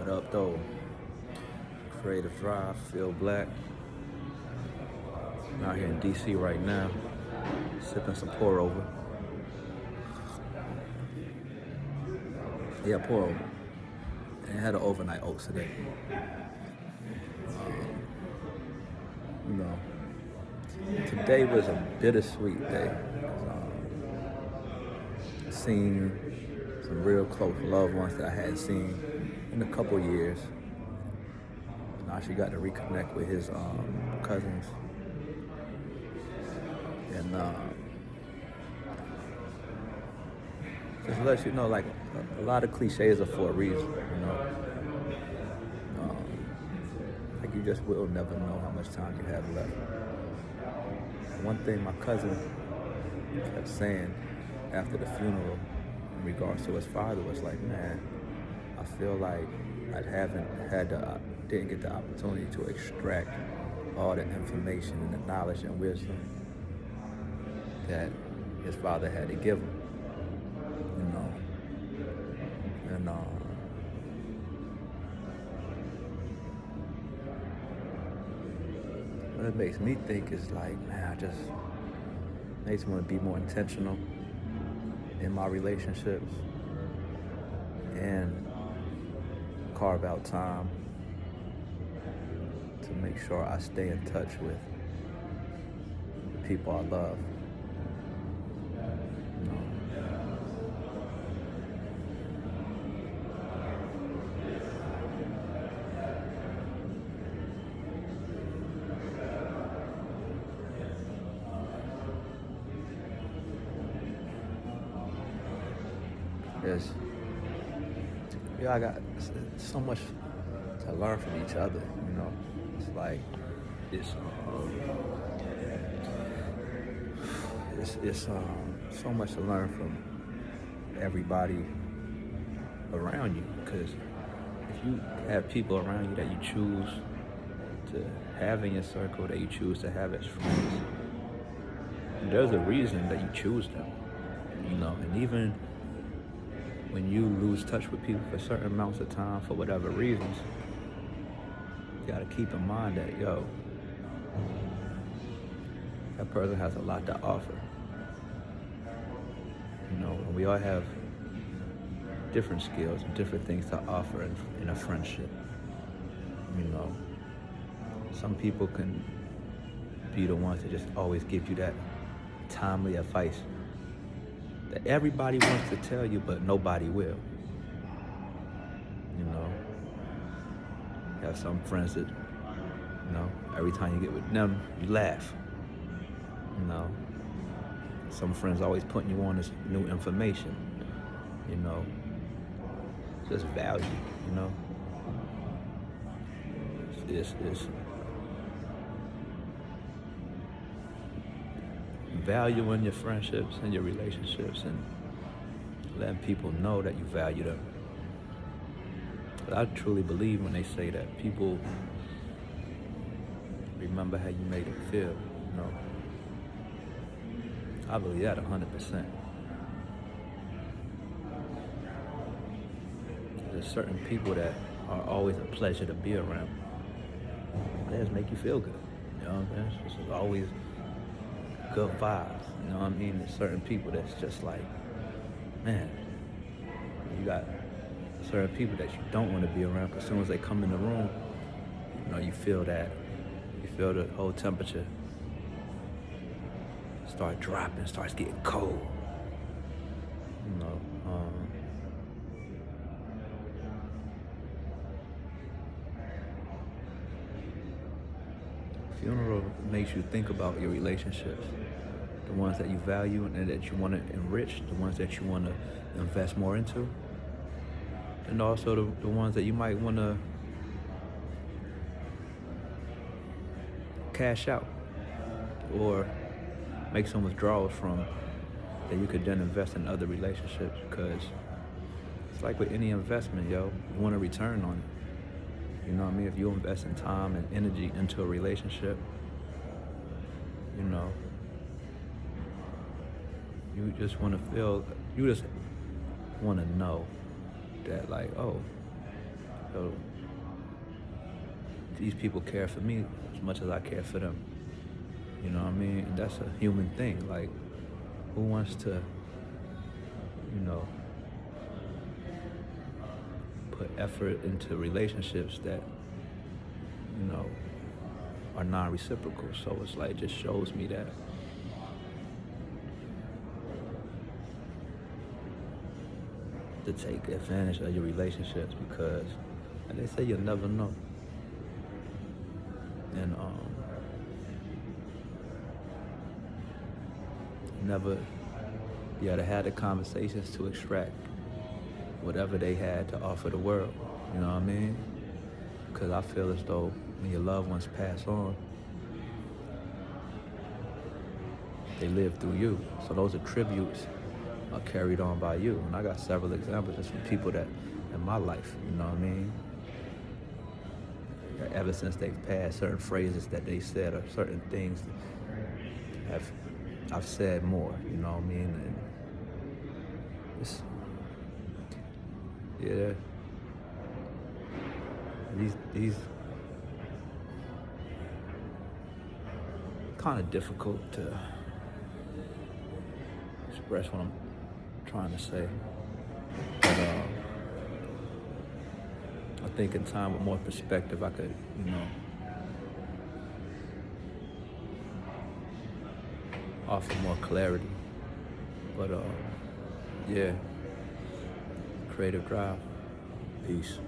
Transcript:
What up, though? Creative Drive, Feel Black. I'm out here in DC right now, sipping some pour over. Yeah, pour over. And I had an overnight oats today. You know, today was a bittersweet day. Seen some real close loved ones that I hadn't seen in a couple years. I actually got to reconnect with his cousins. And just let you know, like, a lot of cliches are for a reason, you know. Like, you just will never know how much time you have left. And one thing my cousin kept saying after the funeral in regards to his father was like, man, I feel like I didn't get the opportunity to extract all the information and the knowledge and wisdom that his father had to give him, you know. And what it makes me think is like, man, makes me want to be more intentional in my relationships and carve out time to make sure I stay in touch with the people I love. You know? I got so much to learn from each other, you know. It's like it's so much to learn from everybody around you, because if you have people around you that you choose to have in your circle, that you choose to have as friends, there's a reason that you choose them, you know. And even when you lose touch with people for certain amounts of time for whatever reasons, you gotta keep in mind that, that person has a lot to offer. You know, and we all have different skills and different things to offer in a friendship. You know, some people can be the ones that just always give you that timely advice that everybody wants to tell you, but nobody will. You know, you have some friends that, you know, every time you get with them, you laugh. You know, some friends always putting you on this new information. You know, just value. You know, it's valuing your friendships and your relationships and letting people know that you value them. But I truly believe when they say that people remember how you made them feel, you know. I believe that 100%. There's certain people that are always a pleasure to be around. They just make you feel good, you know what I'm saying? It's just always good vibes, you know what I mean? There's certain people that's just like, man, you got certain people that you don't want to be around, because as soon as they come in the room, you know, you feel the whole temperature start dropping, starts getting cold, you know. Funeral makes you think about your relationships, the ones that you value and that you want to enrich, the ones that you want to invest more into, and also the ones that you might want to cash out or make some withdrawals from, that you could then invest in other relationships. Because it's like with any investment, you want a return on it. You know what I mean? If you invest in time and energy into a relationship, you know, you just want to know that, like, oh, So these people care for me as much as I care for them. You know what I mean? And that's a human thing. Like, who wants to, you know, put effort into relationships that, you know, are non-reciprocal? So it's like, it just shows me that to take advantage of your relationships, because, like they say, you'll never know. And never be able to have the conversations to extract whatever they had to offer the world. You know what I mean? Because I feel as though when your loved ones pass on, they live through you. So those attributes are carried on by you. And I got several examples just from people that in my life, you know what I mean? Ever since they've passed, certain phrases that they said or certain things I've said more, you know what I mean? And it's, yeah, these kind of difficult to express what I'm trying to say. But I think in time with more perspective, I could, you know, offer more clarity. But yeah, creative drive. Peace.